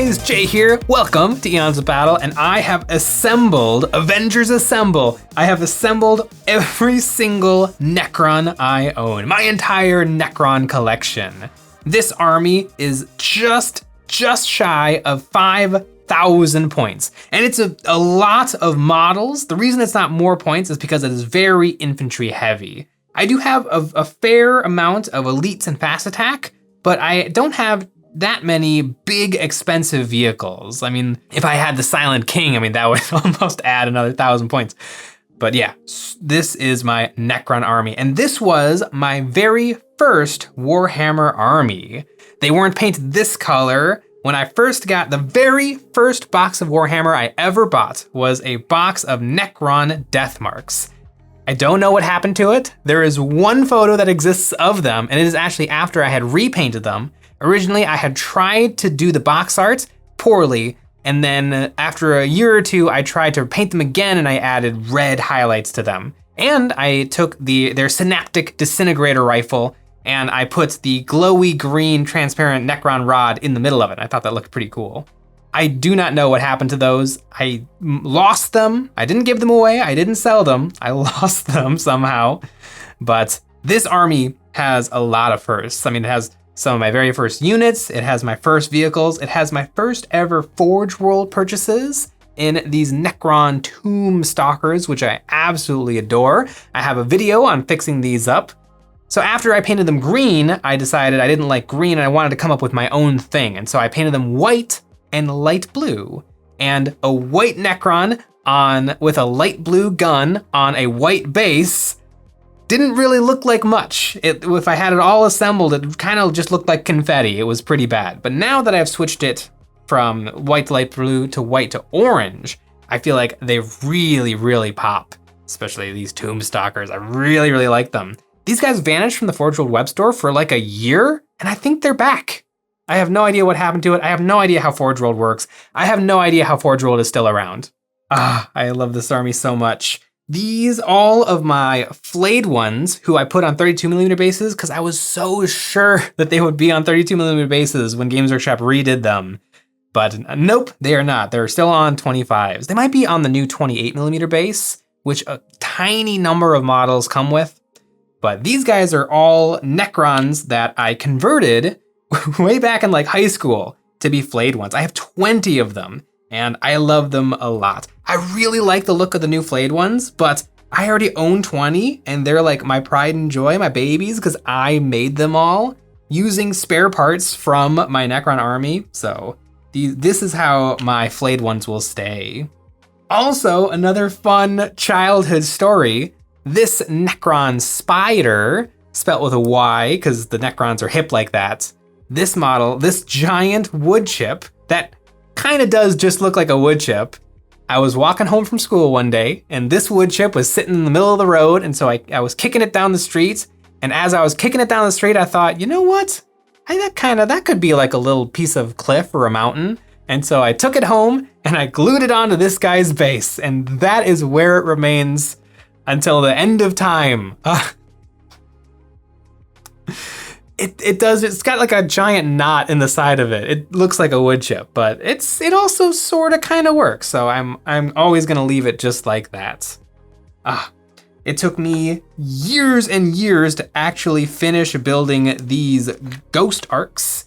guys, Jay here. Welcome to Eons of Battle, and I have assembled, Avengers Assemble. I have assembled every single Necron I own, my entire Necron collection. This army is just shy of 5,000 points, and it's a lot of models. The reason it's not more points is because it is very infantry heavy. I do have a fair amount of elites and fast attack, but I don't have that many big expensive vehicles. I mean, if I had the Silent King, that would almost add another 1,000 points. But yeah, this is my Necron army. And this was my very first Warhammer army. They weren't painted this color. When I first got the very first box of Warhammer I ever bought was a box of Necron death marks. I don't know what happened to it. There is one photo that exists of them, and it is actually after I had repainted them. Originally, I had tried to do the box art poorly, and then after a year or two, I tried to paint them again, and I added red highlights to them. And I took their Synaptic Disintegrator rifle, and I put the glowy green transparent Necron rod in the middle of it. I thought that looked pretty cool. I do not know what happened to those. I lost them. I didn't give them away. I didn't sell them. I lost them somehow. But this army has a lot of firsts. It has some of my very first units. It has my first vehicles. It has my first ever Forge World purchases in these Necron Tomb Stalkers, which I absolutely adore. I have a video on fixing these up. So after I painted them green, I decided I didn't like green and I wanted to come up with my own thing. And so I painted them white and light blue. And a white Necron with a light blue gun on a white base didn't really look like much. If I had it all assembled, it kind of just looked like confetti. It was pretty bad. But now that I've switched it from white to light blue to white to orange, I feel like they really, really pop, especially these Tomb Stalkers. I really, really like them. These guys vanished from the Forge World web store for like a year, and I think they're back. I have no idea what happened to it. I have no idea how Forge World works. I have no idea how Forge World is still around. I love this army so much. These, all of my flayed ones, who I put on 32mm bases, because I was so sure that they would be on 32mm bases when Games Workshop redid them. But nope, they are not. They're still on 25s. They might be on the new 28mm base, which a tiny number of models come with. But these guys are all Necrons that I converted way back in like high school to be flayed ones. I have 20 of them. And I love them a lot. I really like the look of the new flayed ones, but I already own 20 and they're like my pride and joy, my babies, because I made them all using spare parts from my Necron army. So this is how my flayed ones will stay. Also, another fun childhood story. This Necron Spider, spelt with a Y because the Necrons are hip like that. This model, this giant wood chip that kind of does just look like a wood chip. I was walking home from school one day and this wood chip was sitting in the middle of the road, and so I was kicking it down the street, and as I was kicking it down the street I thought, you know what? That could be like a little piece of cliff or a mountain. And so I took it home and I glued it onto this guy's base, and that is where it remains until the end of time. It's got like a giant knot in the side of it. It looks like a wood chip, but it also sort of kind of works. So I'm always gonna leave it just like that. It took me years and years to actually finish building these ghost arcs.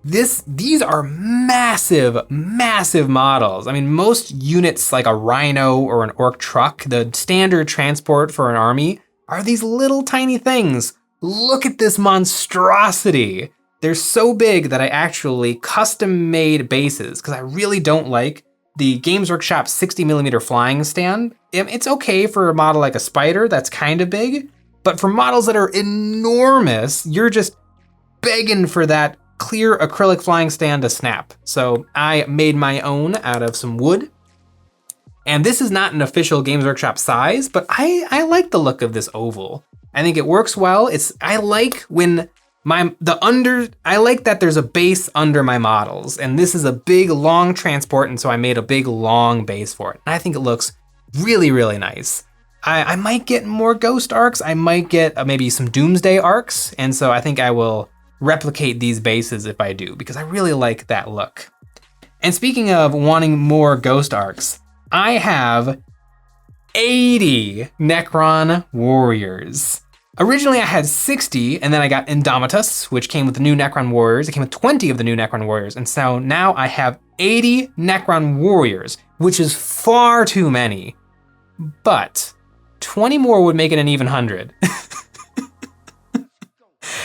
These are massive, massive models. Most units like a rhino or an orc truck, the standard transport for an army, are these little tiny things. Look at this monstrosity. They're so big that I actually custom made bases because I really don't like the Games Workshop 60mm flying stand. It's okay for a model like a spider that's kind of big, but for models that are enormous, you're just begging for that clear acrylic flying stand to snap. So I made my own out of some wood. And this is not an official Games Workshop size, but I like the look of this oval. I think it works well. I like that there's a base under my models, and this is a big long transport, and so I made a big long base for it. And I think it looks really, really nice. I might get more ghost arcs. I might get maybe some doomsday arcs, and so I think I will replicate these bases if I do, because I really like that look. And speaking of wanting more ghost arcs, I have 80 Necron Warriors. Originally I had 60, and then I got Indomitus, which came with the new Necron Warriors. It came with 20 of the new Necron Warriors, and so now I have 80 Necron Warriors, which is far too many. But 20 more would make it an even 100.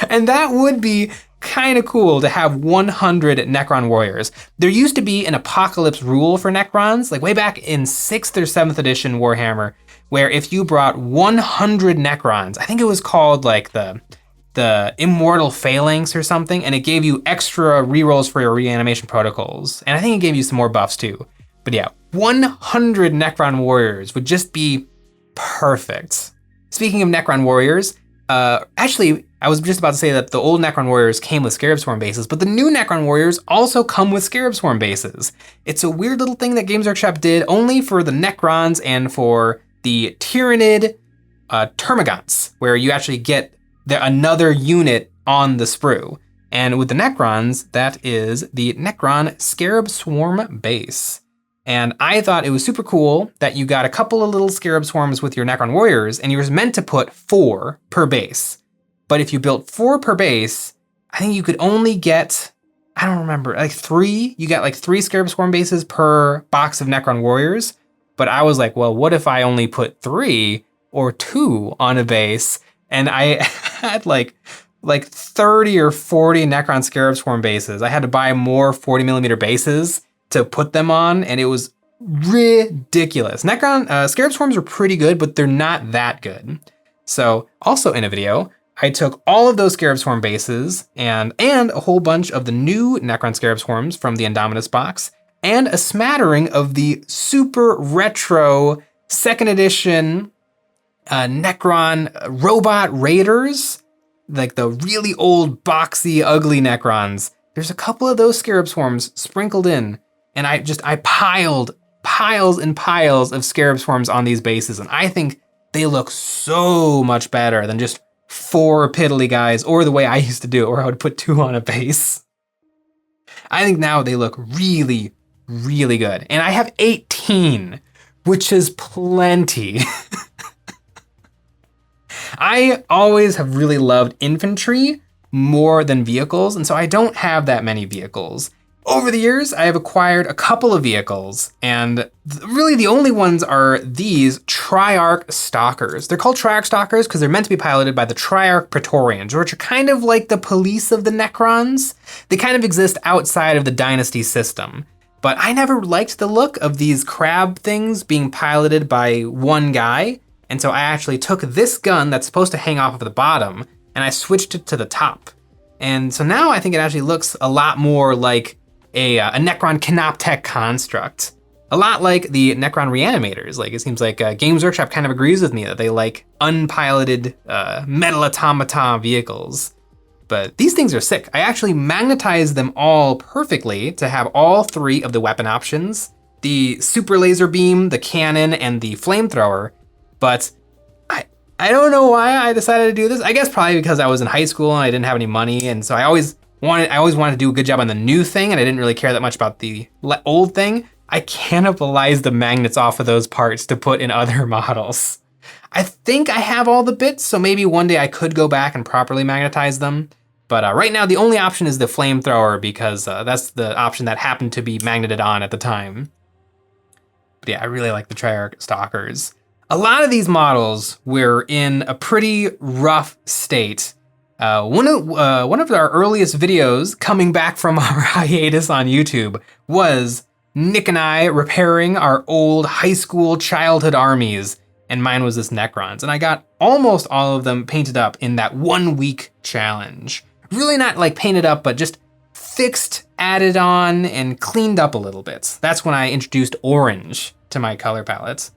And that would be kind of cool to have 100 Necron Warriors. There used to be an apocalypse rule for Necrons, like way back in 6th or 7th edition Warhammer, where if you brought 100 Necrons, I think it was called like the Immortal Phalanx or something, and it gave you extra rerolls for your reanimation protocols. And I think it gave you some more buffs too. But yeah, 100 Necron Warriors would just be perfect. Speaking of Necron Warriors, actually, I was just about to say that the old Necron Warriors came with Scarab Swarm bases, but the new Necron Warriors also come with Scarab Swarm bases. It's a weird little thing that Games Workshop did only for the Necrons and for the Tyrannid Termagants, where you actually get another unit on the sprue. And with the Necrons, that is the Necron Scarab Swarm base. And I thought it was super cool that you got a couple of little Scarab Swarms with your Necron Warriors, and you were meant to put 4 per base. But if you built 4 per base, I think you could only get, I don't remember, like 3? You got like 3 Scarab Swarm bases per box of Necron Warriors. But I was like, well, what if I only put 3 or 2 on a base? And I had like 30 or 40 Necron Scarab Swarm bases. I had to buy more 40mm bases to put them on, and it was ridiculous. Necron Scarab Swarms are pretty good, but they're not that good. So also in a video, I took all of those Scarab Swarm bases and a whole bunch of the new Necron Scarab Swarms from the Indomitus box, and a smattering of the super retro 2nd edition Necron Robot Raiders, like the really old, boxy, ugly Necrons. There's a couple of those Scarab Swarms sprinkled in, and I piled piles and piles of Scarab Swarms on these bases, and I think they look so much better than just 4 piddly guys, or the way I used to do it, where I would put 2 on a base. I think now they look really, really good. And I have 18, which is plenty. I always have really loved infantry more than vehicles, and so I don't have that many vehicles. Over the years, I have acquired a couple of vehicles, and really the only ones are these Triarc Stalkers. They're called Triarc Stalkers because they're meant to be piloted by the Triarch Praetorians, which are kind of like the police of the Necrons. They kind of exist outside of the Dynasty system. But I never liked the look of these crab things being piloted by one guy, and so I actually took this gun that's supposed to hang off of the bottom, and I switched it to the top. And so now I think it actually looks a lot more like a Necron Canoptech construct. A lot like the Necron Reanimators. Like, it seems like Games Workshop kind of agrees with me that they like unpiloted metal automaton vehicles. But these things are sick. I actually magnetized them all perfectly to have all 3 of the weapon options: the super laser beam, the cannon, and the flamethrower. But I don't know why I decided to do this. I guess probably because I was in high school and I didn't have any money, and so I always wanted to do a good job on the new thing, and I didn't really care that much about the old thing. I cannibalized the magnets off of those parts to put in other models. I think I have all the bits, so maybe one day I could go back and properly magnetize them. But right now, the only option is the flamethrower, because that's the option that happened to be magneted on at the time. But yeah, I really like the Triarch Stalkers. A lot of these models were in a pretty rough state. One of our earliest videos coming back from our hiatus on YouTube was Nick and I repairing our old high school childhood armies, and mine was this Necrons, and I got almost all of them painted up in that 1 week challenge. Really not like painted up, but just fixed, added on, and cleaned up a little bit. That's when I introduced orange to my color palettes.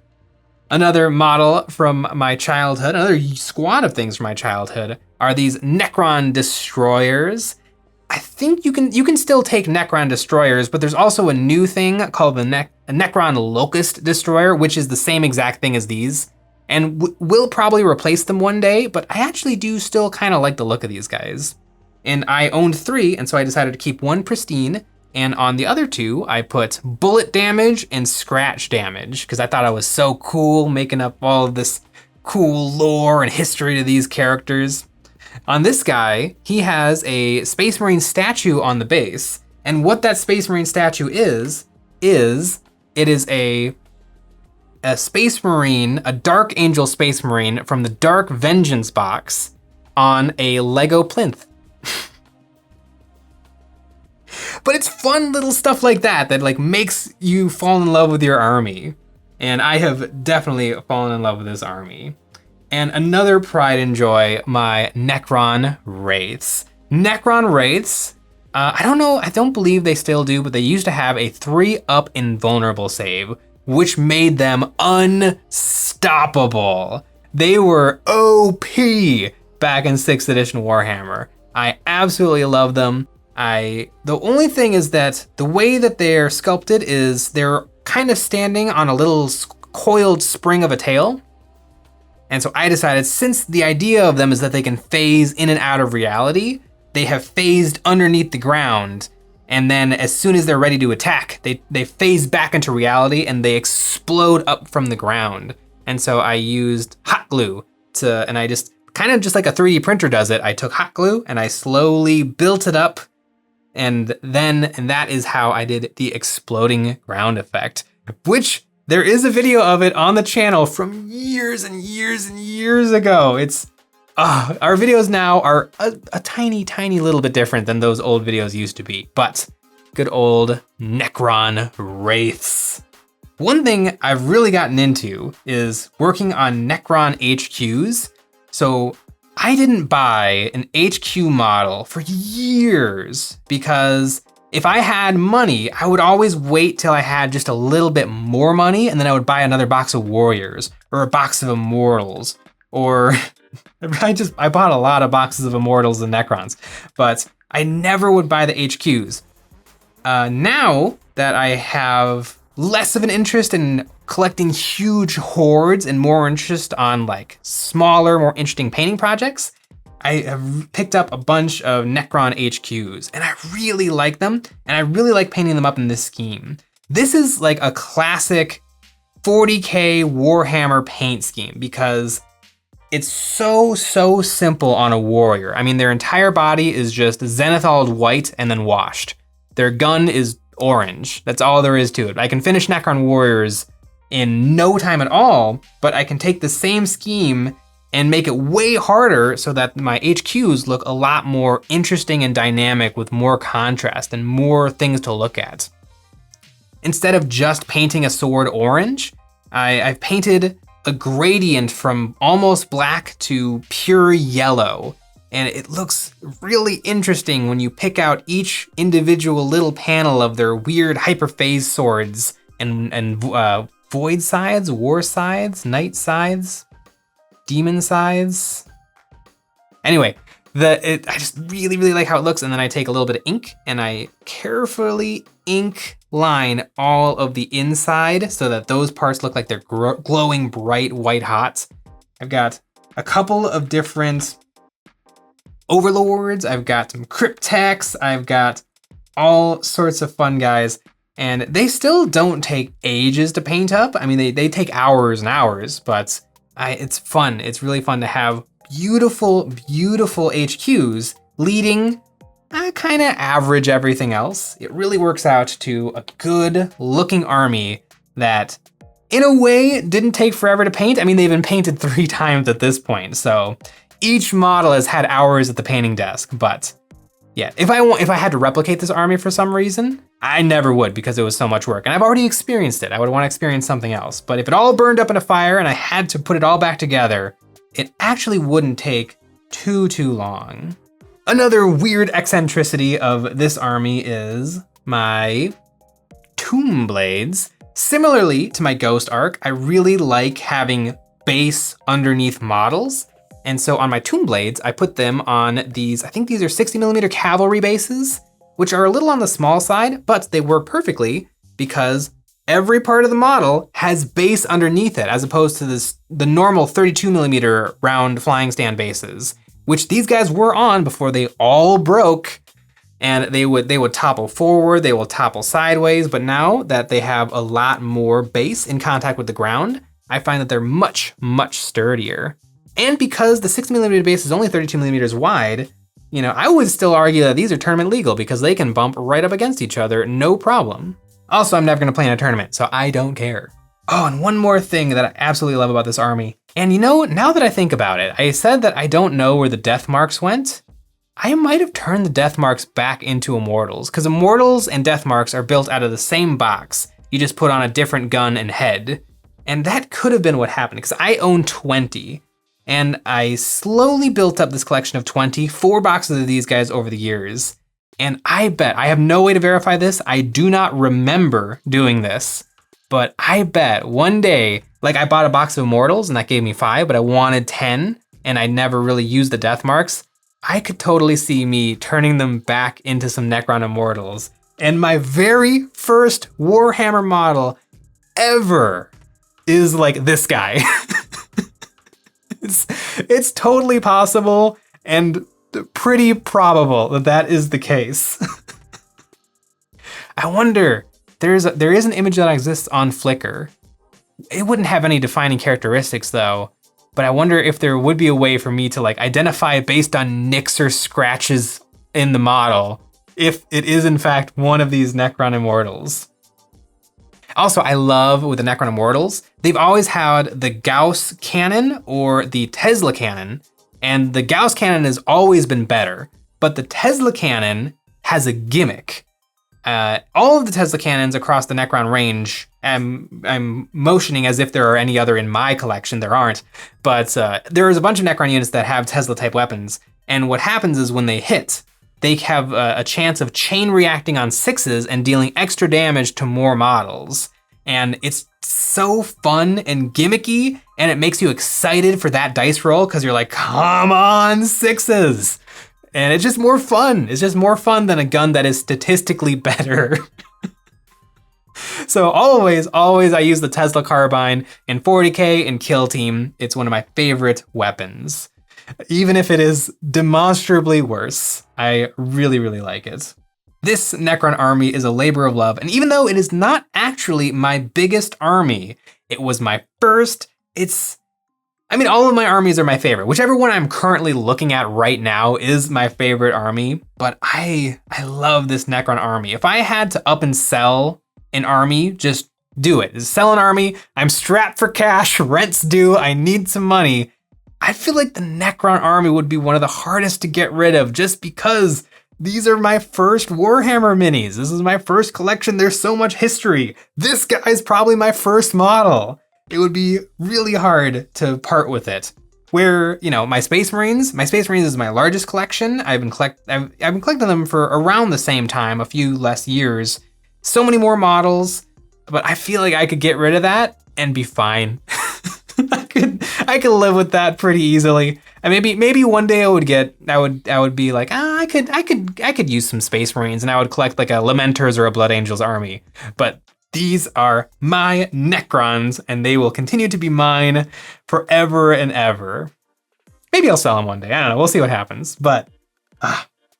Another model from my childhood, another squad of things from my childhood, are these Necron Destroyers. I think you can still take Necron Destroyers, but there's also a new thing called the Necron Locust Destroyer, which is the same exact thing as these, and will probably replace them one day, but I actually do still kind of like the look of these guys. And I owned 3, and so I decided to keep one pristine, And on the other two, I put bullet damage and scratch damage because I thought I was so cool making up all of this cool lore and history to these characters. On this guy, he has a Space Marine statue on the base. And what that Space Marine statue is it is a Space Marine, a Dark Angel Space Marine from the Dark Vengeance box on a Lego plinth. But it's fun little stuff like that like makes you fall in love with your army. And I have definitely fallen in love with this army. And another pride and joy, my Necron Wraiths. Necron Wraiths, I don't believe they still do, but they used to have a 3-up invulnerable save, which made them unstoppable. They were OP back in 6th edition Warhammer. I absolutely love them. The only thing is that the way that they're sculpted is they're kind of standing on a little coiled spring of a tail. And so I decided, since the idea of them is that they can phase in and out of reality, they have phased underneath the ground. And then as soon as they're ready to attack, they phase back into reality and they explode up from the ground. And so I used hot glue and I just kind of just like a 3D printer does it. I took hot glue and I slowly built it up. And that is how I did the exploding ground effect, which there is a video of it on the channel from years and years and years ago. Our videos now are a tiny, tiny little bit different than those old videos used to be, but good old Necron Wraiths. One thing I've really gotten into is working on Necron HQs. So I didn't buy an HQ model for years because if I had money, I would always wait till I had just a little bit more money and then I would buy another box of Warriors or a box of Immortals, or I bought a lot of boxes of Immortals and Necrons, but I never would buy the HQs. Now that I have less of an interest in collecting huge hordes and more interest on like smaller, more interesting painting projects, I have picked up a bunch of Necron HQs and I really like them, and I really like painting them up in this scheme. This is like a classic 40K Warhammer paint scheme because it's so simple on a warrior. I mean, their entire body is just zenithalled white and then washed. Their gun is orange. That's all there is to it. I can finish Necron Warriors in no time at all, but I can take the same scheme and make it way harder so that my HQs look a lot more interesting and dynamic with more contrast and more things to look at. Instead of just painting a sword orange, I've painted a gradient from almost black to pure yellow. And it looks really interesting when you pick out each individual little panel of their weird hyperphase swords and void sides, war sides, night sides, demon sides. Anyway, I just really like how it looks, and then I take a little bit of ink and I carefully ink line all of the inside so that those parts look like they're glowing bright white hot. I've got a couple of different overlords, I've got some cryptex, I've got all sorts of fun guys, and they still don't take ages to paint up. I mean, they take hours and hours, but it's fun. It's really fun to have beautiful HQs leading kind of average everything else. It really works out to a good looking army that in a way didn't take forever to paint. I mean, they've been painted 3 times at this point, so each model has had hours at the painting desk. But yeah, if I had to replicate this army for some reason, I never would because it was so much work, and I've already experienced it. I would want to experience something else. But if it all burned up in a fire and I had to put it all back together, it actually wouldn't take too long. Another weird eccentricity of this army is my Tomb Blades. Similarly to my Ghost Arc, I really like having base underneath models. And so on my Tomb Blades, I put them on these, I think these are 60mm cavalry bases, which are a little on the small side, but they work perfectly because every part of the model has base underneath it, as opposed to the normal 32mm round flying stand bases, which these guys were on before they all broke. and they would topple forward, they will topple sideways, but now that they have a lot more base in contact with the ground, I find that they're much, much sturdier. And because the 6mm base is only 32mm wide, you know, I would still argue that these are tournament legal because they can bump right up against each other, no problem. Also, I'm never gonna play in a tournament, so I don't care. Oh, and one more thing that I absolutely love about this army. And you know, now that I think about it, I said that I don't know where the death marks went. I might have turned the death marks back into immortals, because immortals and death marks are built out of the same box. You just put on a different gun and head. And that could have been what happened, because I own 20. And I slowly built up this collection of 4 boxes of these guys over the years. And I bet, I have no way to verify this, I do not remember doing this, but I bet one day, like I bought a box of immortals and that gave me 5, but I wanted 10 and I never really used the death marks. I could totally see me turning them back into some Necron immortals. And my very first Warhammer model ever is like this guy. It's totally possible and pretty probable that that is the case. I wonder, there is an image that exists on Flickr. It wouldn't have any defining characteristics though, but I wonder if there would be a way for me to like identify based on nicks or scratches in the model, if it is in fact one of these Necron Immortals. Also, I love with the Necron Immortals, they've always had the Gauss cannon or the Tesla cannon, and the Gauss cannon has always been better, but the Tesla cannon has a gimmick. All of the Tesla cannons across the Necron range, I'm motioning as if there are any other in my collection, there aren't, but there is a bunch of Necron units that have Tesla type weapons, and what happens is when they hit, they have a chance of chain reacting on 6s and dealing extra damage to more models. And it's so fun and gimmicky, and it makes you excited for that dice roll because you're like, come on, 6s. And it's just more fun. It's just more fun than a gun that is statistically better. So always I use the Tesla carbine in 40K and Kill Team. It's one of my favorite weapons. Even if it is demonstrably worse, I really, really like it. This Necron army is a labor of love, and even though it is not actually my biggest army, it was my first, all of my armies are my favorite. Whichever one I'm currently looking at right now is my favorite army, but I love this Necron army. If I had to up and sell an army, just do it. Sell an army, I'm strapped for cash, rent's due, I need some money. I feel like the Necron army would be one of the hardest to get rid of just because these are my first Warhammer minis. This is my first collection. There's so much history. This guy's probably my first model. It would be really hard to part with it. Where, you know, my Space Marines is my largest collection. I've been collecting them for around the same time, a few less years. So many more models, but I feel like I could get rid of that and be fine. I could live with that pretty easily. And maybe one day I would be like, I could use some Space Marines, and I would collect like a Lamenter's or a Blood Angels army. But these are my Necrons, and they will continue to be mine forever and ever. Maybe I'll sell them one day. I don't know. We'll see what happens. But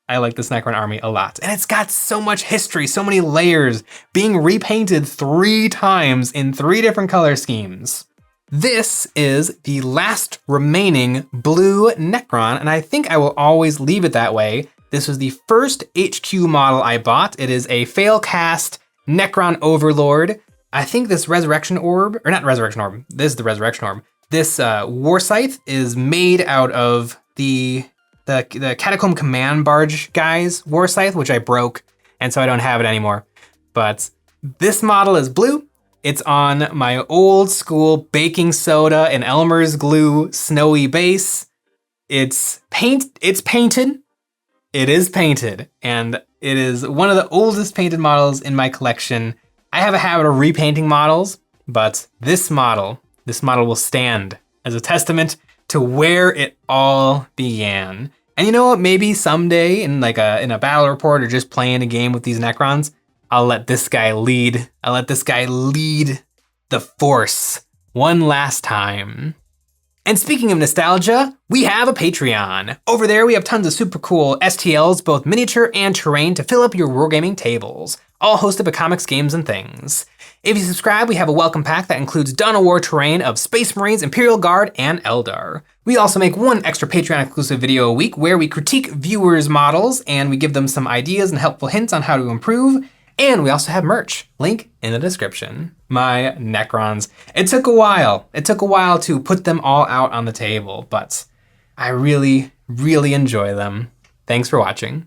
I like this Necron army a lot. And it's got so much history, so many layers, being repainted 3 times in 3 different color schemes. This is the last remaining blue Necron, and I think I will always leave it that way. This was the first HQ model I bought. It is a fail cast Necron Overlord. I think this Resurrection Orb, or not Resurrection Orb, this is the Resurrection Orb. This War Scythe is made out of the Catacomb Command Barge guy's War Scythe, which I broke, and so I don't have it anymore. But this model is blue. It's on my old school baking soda and Elmer's glue snowy base. It's painted. It is painted, and it is one of the oldest painted models in my collection. I have a habit of repainting models, but this model will stand as a testament to where it all began. And you know what? Maybe someday in a battle report or just playing a game with these Necrons, I'll let this guy lead. I'll let this guy lead the force one last time. And speaking of nostalgia, we have a Patreon. Over there, we have tons of super cool STLs, both miniature and terrain, to fill up your wargaming tables, all hosted by comics, games, and things. If you subscribe, we have a welcome pack that includes Dawn of War terrain of Space Marines, Imperial Guard, and Eldar. We also make one extra Patreon exclusive video a week where we critique viewers' models and we give them some ideas and helpful hints on how to improve. And we also have merch, link in the description. My Necrons. It took a while. It took a while to put them all out on the table, but I really, really enjoy them. Thanks for watching.